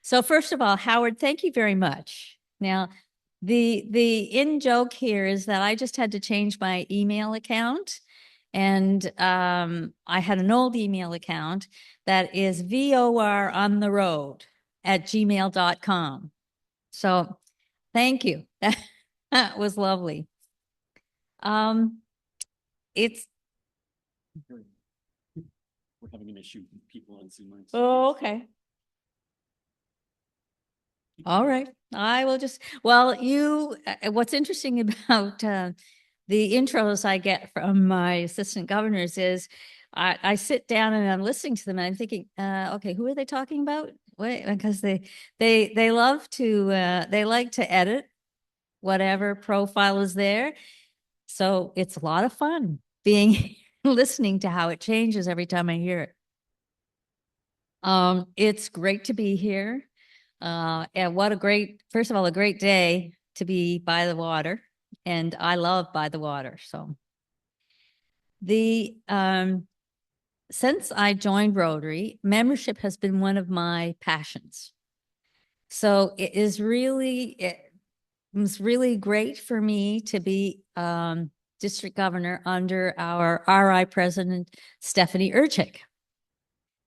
So first of all, Howard, thank you very much. Now, the in joke here is that I just had to change my email account. And I had an old email account that is VOR on the road at gmail.com. So thank you. That was lovely. It's We're having an issue with people on Zoom. oh, okay. All right. I will just, well, what's interesting about the intros I get from my assistant governors is I sit down and I'm listening to them and I'm thinking, okay, who are they talking about? Wait, because they love to, they like to edit whatever profile is there. So it's a lot of fun being, listening to how it changes every time I hear it. It's great to be here. And what a great, first of all, a great day to be by the water. And I love by the water. So the since I joined Rotary, membership has been one of my passions. So it was really great for me to be district governor under our RI president, Stephanie Urchik.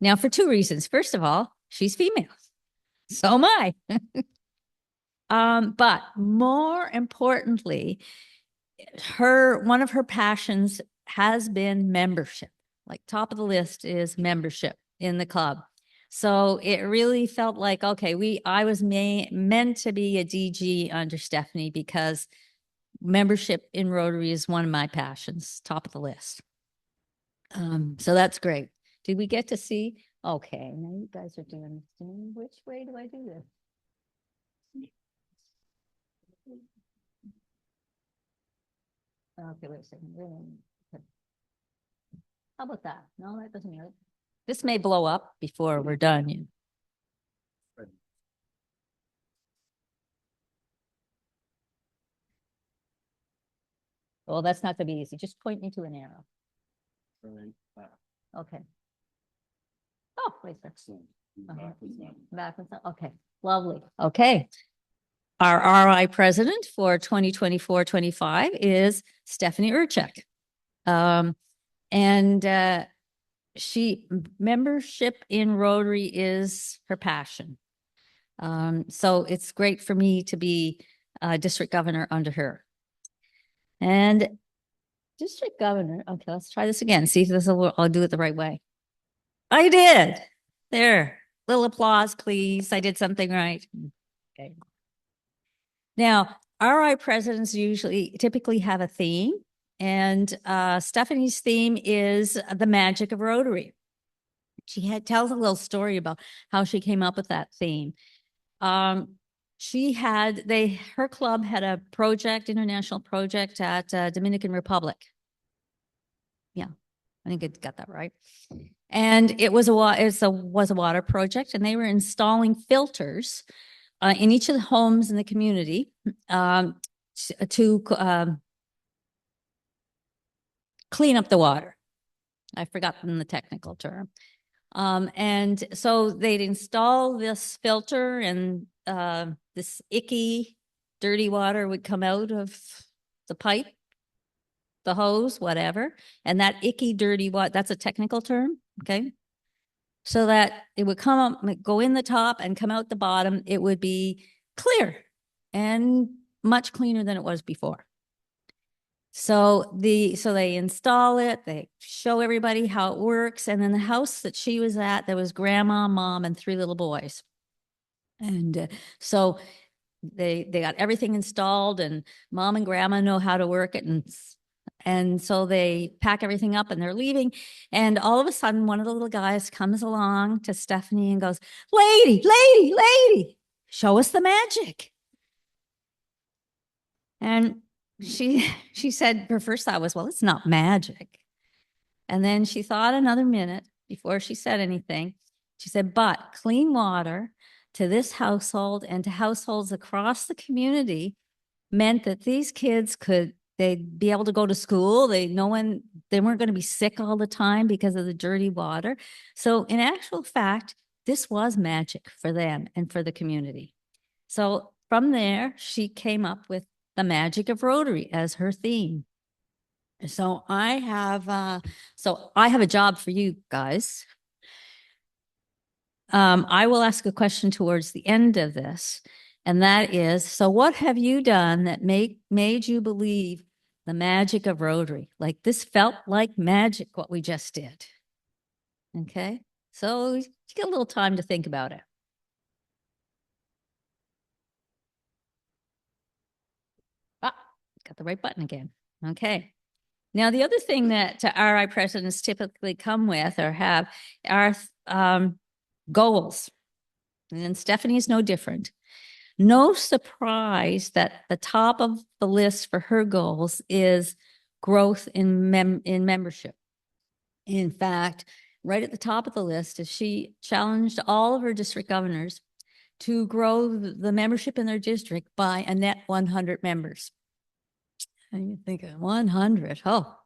Now, for two reasons. First of all, she's female. So am I. But more importantly, one of her passions has been membership. Like top of the list is membership in the club. So it really felt like, okay, I was meant to be a DG under Stephanie because membership in Rotary is one of my passions, top of the list. So that's great. Did we get to see? Okay, now you guys are doing this. Which way do I do this? Okay, wait a second. How about that? No, that doesn't work. This may blow up before we're done. Well, that's not gonna be easy. Just point me to an arrow. Okay. Oh, wait a second. Backwards. Okay, lovely. Okay. Our RI president for 2024-25 is Stephanie Urchik. And membership in Rotary is her passion. So it's great for me to be district governor under her. And district governor, okay, let's try this again. See if I'll do it the right way. I did. There. Little applause, please. I did something right. Okay. Now, RI presidents typically have a theme, and Stephanie's theme is the magic of Rotary. She tells a little story about how she came up with that theme. Her club had a international project at Dominican Republic. Yeah, I think it got that right. And it was a water project, and they were installing filters in each of the homes in the community to clean up the water. I've forgotten the technical term. And so they'd install this filter, and this icky, dirty water would come out of the pipe, the hose, whatever. And that icky, dirty water, that's a technical term, okay? So that it would come up, go in the top and come out the bottom. It would be clear and much cleaner than it was before. So they install it, they show everybody how it works. And then the house that she was at, there was grandma, mom, and 3 little boys. And so they got everything installed, and mom and grandma know how to work it. And so they pack everything up and they're leaving. And all of a sudden, one of the little guys comes along to Stephanie and goes, lady, show us the magic. And she said her first thought was, well, it's not magic. And then she thought another minute before she said anything. She said, but clean water to this household and to households across the community meant that these kids they'd be able to go to school. They weren't going to be sick all the time because of the dirty water. So in actual fact, this was magic for them and for the community. So from there, she came up with the magic of Rotary as her theme. So I have a job for you guys. I will ask a question towards the end of this, and that is, so what have you done that made you believe the magic of Rotary? Like this felt like magic, what we just did. Okay, so you get a little time to think about it. Ah, got the right button again. Okay. Now, the other thing that RI presidents typically come with or have are goals. And Stephanie is no different. No surprise that the top of the list for her goals is growth in membership. In fact, right at the top of the list is she challenged all of her district governors to grow the membership in their district by a net 100 members. And you think 100, oh.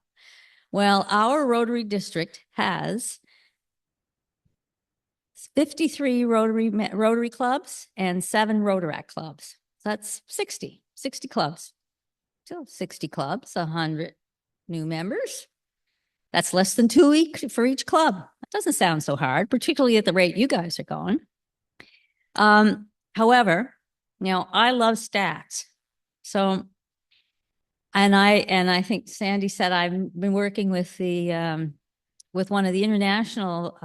Well, our Rotary district has 53 Rotary clubs and 7 Rotaract clubs. So that's 60 clubs. So 60 clubs, 100 new members. That's less than 2 weeks for each club. That doesn't sound so hard, particularly at the rate you guys are going. However, I love stats. So, and I think Sandy said I've been working with with one of the international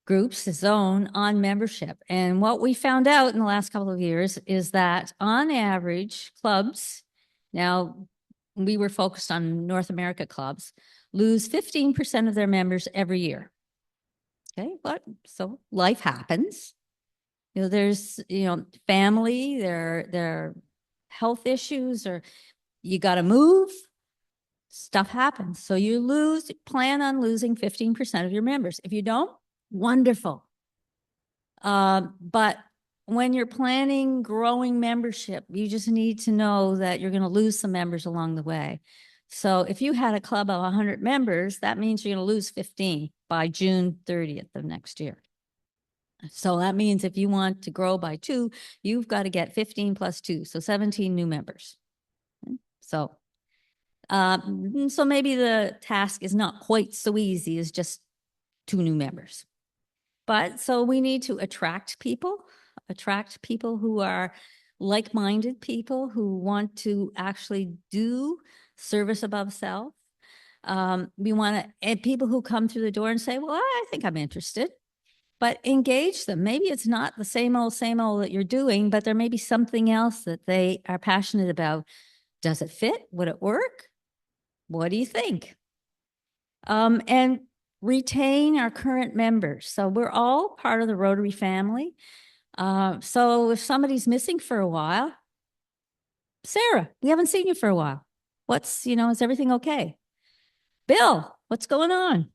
groups, Zone, on membership. And what we found out in the last couple of years is that on average, clubs, now we were focused on North America clubs, lose 15% of their members every year. Okay, but so life happens. There's, family, there health issues, or you got to move, stuff happens. So you plan on losing 15% of your members. If you don't, wonderful. But when you're planning growing membership, you just need to know that you're going to lose some members along the way. So if you had a club of 100 members, that means you're going to lose 15 by June 30th of next year. So that means if you want to grow by 2, you've got to get 15 plus 2, so 17 new members. So maybe the task is not quite so easy as just 2 new members. But so we need to attract people who are like-minded people who want to actually do service above self. We want to people who come through the door and say, well, I think I'm interested, but engage them. Maybe it's not the same old that you're doing, but there may be something else that they are passionate about. Does it fit? Would it work? What do you think? And retain our current members. So we're all part of the Rotary family. So if somebody's missing for a while, Sarah, we haven't seen you for a while. Is everything okay? Bill, what's going on?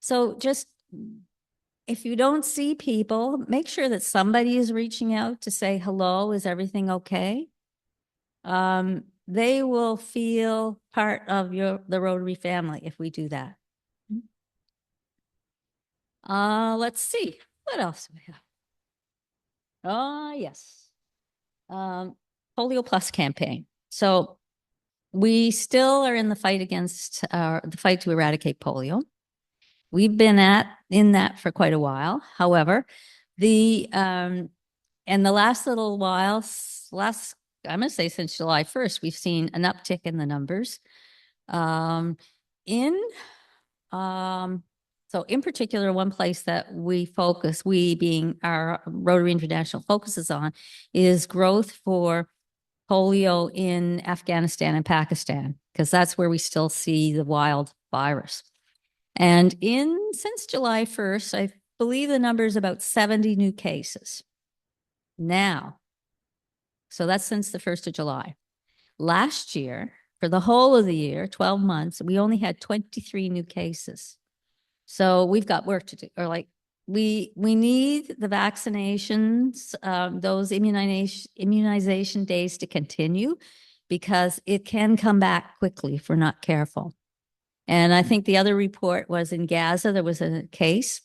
So just if you don't see people, make sure that somebody is reaching out to say, hello, is everything okay? They will feel part of the Rotary family if we do that. Let's see. What else do we have? Yes. Polio Plus campaign. So we still are in the fight the fight to eradicate polio. We've been in that for quite a while. However, and the last little while, I'm going to say since July 1st, we've seen an uptick in the numbers. So in particular, one place that we being our Rotary International focuses on, is growth for polio in Afghanistan and Pakistan, because that's where we still see the wild virus. And since July 1st, I believe the number is about 70 new cases now. So that's since the 1st of July. Last year, for the whole of the year, 12 months, we only had 23 new cases. So we've got work to do, we need the vaccinations, those immunization days to continue, because it can come back quickly if we're not careful. And I think the other report was in Gaza, there was a case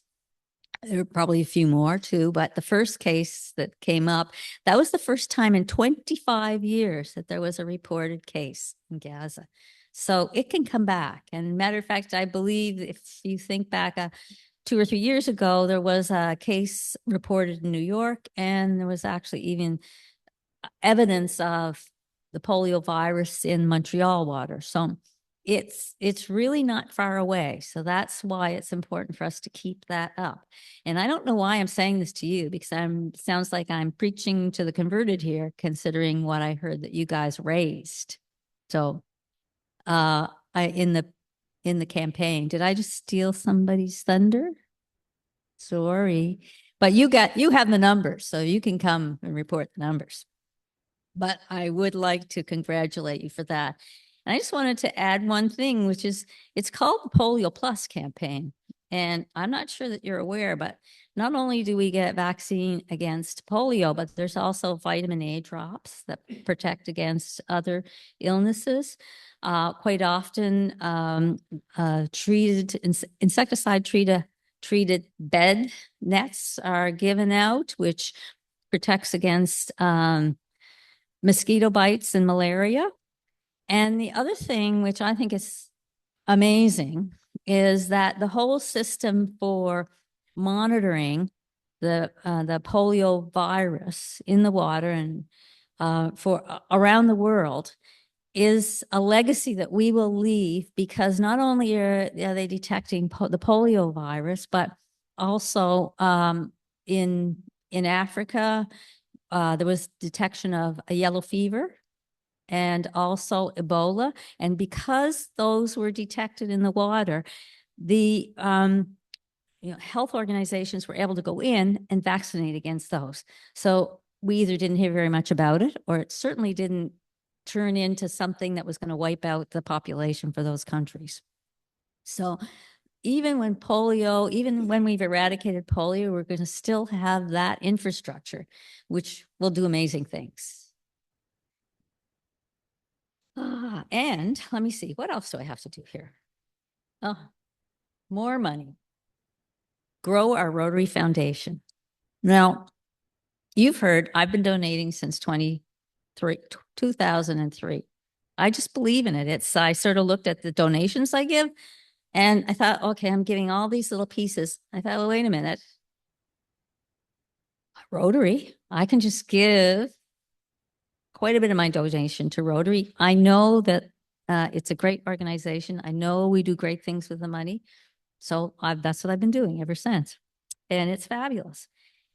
There were probably a few more too, but the first case that came up, that was the first time in 25 years that there was a reported case in Gaza. So it can come back. And matter of fact, I believe if you think back 2 or 3 years ago, there was a case reported in New York, and there was actually even evidence of the polio virus in Montreal water. So it's really not far away. So that's why it's important for us to keep that up. And I don't know why I'm saying this to you, because sounds like I'm preaching to the converted here, considering what I heard that you guys raised. So in the campaign, did I just steal somebody's thunder? Sorry. But you have the numbers, so you can come and report the numbers. But I would like to congratulate you for that. And I just wanted to add one thing, which is it's called the Polio Plus campaign. And I'm not sure that you're aware, but not only do we get vaccine against polio, but there's also vitamin A drops that protect against other illnesses. Quite often, insecticide treated bed nets are given out, which protects against mosquito bites and malaria. And the other thing, which I think is amazing, is that the whole system for monitoring the polio virus in the water and for around the world is a legacy that we will leave, because not only are they detecting the polio virus, but also in Africa, there was detection of a yellow fever and also Ebola. And because those were detected in the water, the health organizations were able to go in and vaccinate against those. So we either didn't hear very much about it, or it certainly didn't turn into something that was going to wipe out the population for those countries. So even when we've eradicated polio, we're going to still have that infrastructure, which will do amazing things. And let me see, what else do I have to do here? Oh, more money. Grow our Rotary Foundation. Now, you've heard I've been donating since 2003. I just believe in it. I sort of looked at the donations I give, and I thought, okay, I'm giving all these little pieces. I thought, well, wait a minute. Rotary, I can just give quite a bit of my donation to Rotary. I know that it's a great organization. I know we do great things with the money. So that's what I've been doing ever since. And it's fabulous.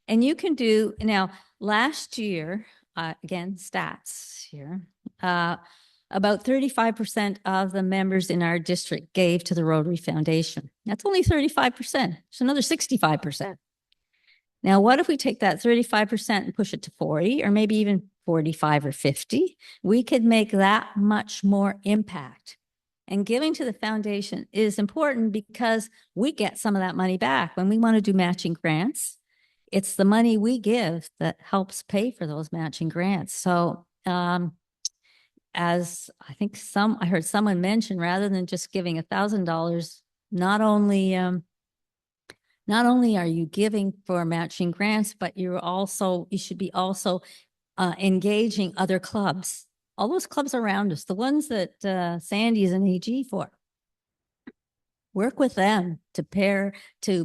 And you can do, now, last year, again, stats here, about 35% of the members in our district gave to the Rotary Foundation. That's only 35%. It's another 65%. Now, what if we take that 35% and push it to 40, or maybe even 45 or 50? We could make that much more impact. And giving to the foundation is important because we get some of that money back. When we want to do matching grants, it's the money we give that helps pay for those matching grants. So as I heard someone mention, rather than just giving $1,000, not only are you giving for matching grants, but you should be also engaging other clubs, all those clubs around us, the ones that Sandy is an AG for. Work with them to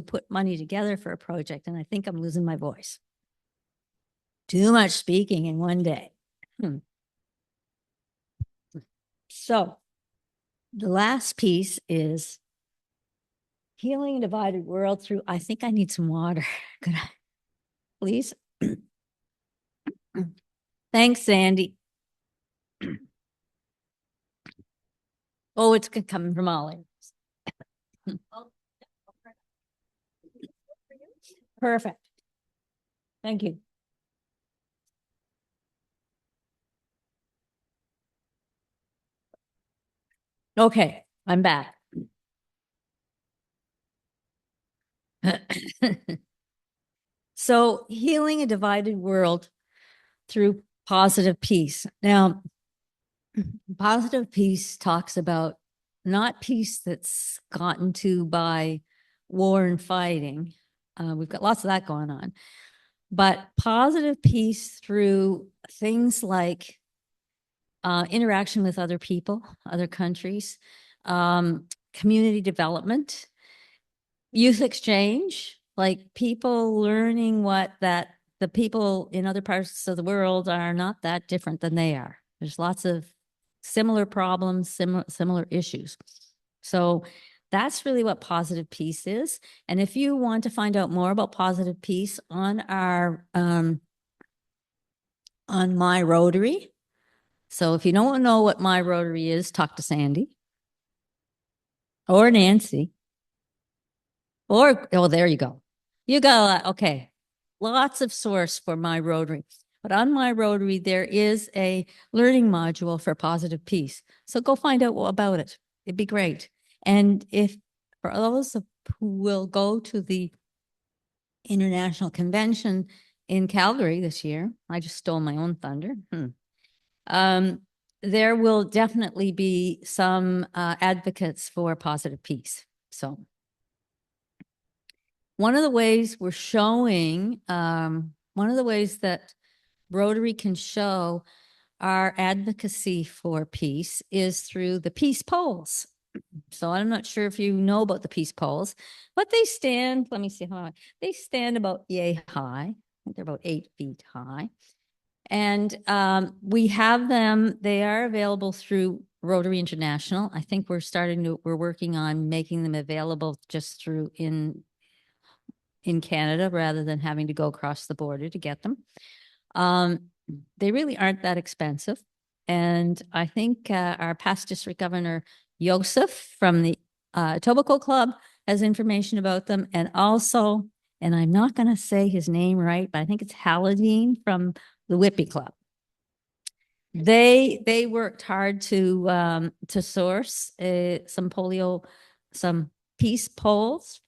put money together for a project. And I think I'm losing my voice. Too much speaking in one day. So the last piece is healing a divided world through, I think I need some water. Could I, please? Thanks, Sandy. Oh, it's coming from all areas. Perfect. Thank you. Okay, I'm back. So healing a divided world through positive peace. Now, positive peace talks about not peace that's gotten to by war and fighting, We've got lots of that going on. But positive peace through things like interaction with other people, other countries, community development, youth exchange, like people learning the people in other parts of the world are not that different than they are. There's lots of similar problems, similar issues. So that's really what positive peace is. And if you want to find out more about positive peace on our on my Rotary. So if you don't know what my Rotary is, talk to Sandy or Nancy. Or, oh, there you go. You got, okay, lots of source for my Rotary. But on my Rotary, there is a learning module for positive peace. So go find out about it. It'd be great. And if for those who will go to the International Convention in Calgary this year, I just stole my own thunder. There will definitely be some advocates for positive peace. So one of the ways we're showing, one of the ways that Rotary can show our advocacy for peace is through the peace polls. So I'm not sure if you know about the peace polls, but they stand, let me see how high, they stand about yay high. I think they're about 8 feet high. And we have them, they are available through Rotary International. I think we're working on making them available just through in Canada rather than having to go across the border to get them. They really aren't that expensive. And I think our past district governor, Joseph from the Etobicoke Club has information about them. And also, and I'm not going to say his name right, but I think it's Haladine from the Whippy Club. They worked hard to source some peace polls.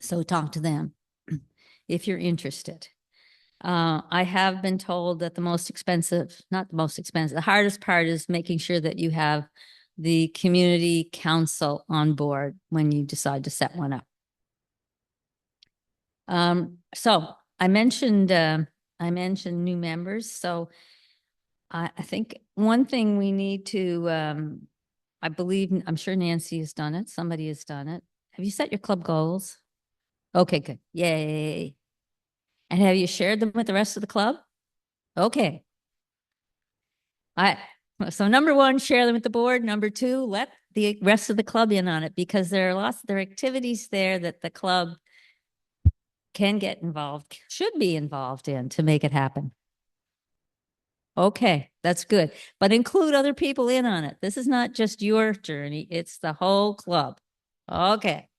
So talk to them if you're interested. I have been told that not the most expensive, the hardest part is making sure that you have the community council on board when you decide to set one up. So I mentioned new members. So I think one thing we need to, I'm sure Nancy has done it. Somebody has done it. Have you set your club goals? Okay, good. Yay. And have you shared them with the rest of the club? Okay. So number one, share them with the board. Number two, let the rest of the club in on it because there are activities there that the club can get involved, should be involved in to make it happen. Okay, that's good. But include other people in on it. This is not just your journey, it's the whole club. Okay.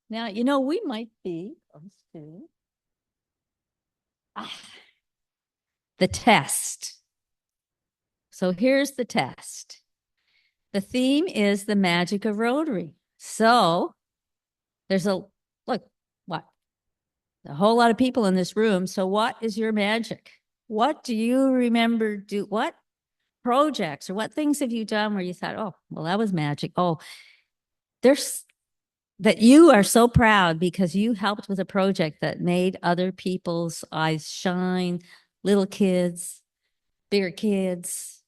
Now, we might be the test. So here's the test. The theme is the magic of Rotary. So there's a whole lot of people in this room. So what is your magic? What do you remember what projects or what things have you done where you thought, oh, well, that was magic. Oh, there's that you are so proud because you helped with a project that made other people's eyes shine, little kids, bigger kids,